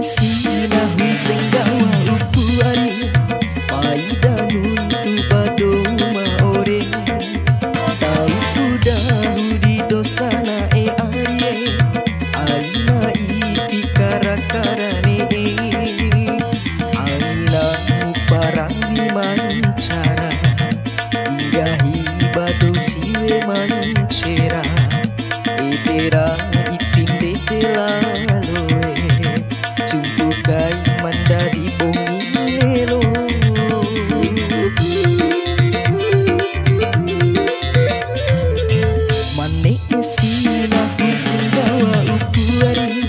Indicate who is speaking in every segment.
Speaker 1: sina hunceng gawa upuari paidanun tu badoma ore tau tu dahu di dosana arie aina ipi karakarane aina uparangi mancara ingahi badu siwe mancera etera ipinde telaloe cumpukai mandari bongi lelo mane esina kucing gawa ukuari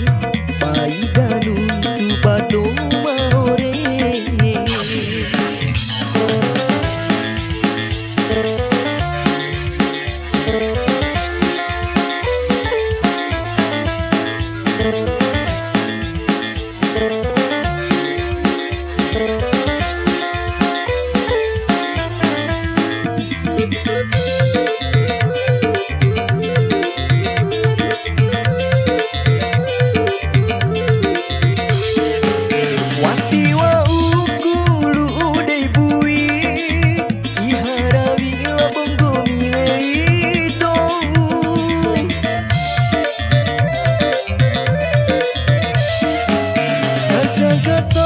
Speaker 1: paiganu tu badoma ore Jagat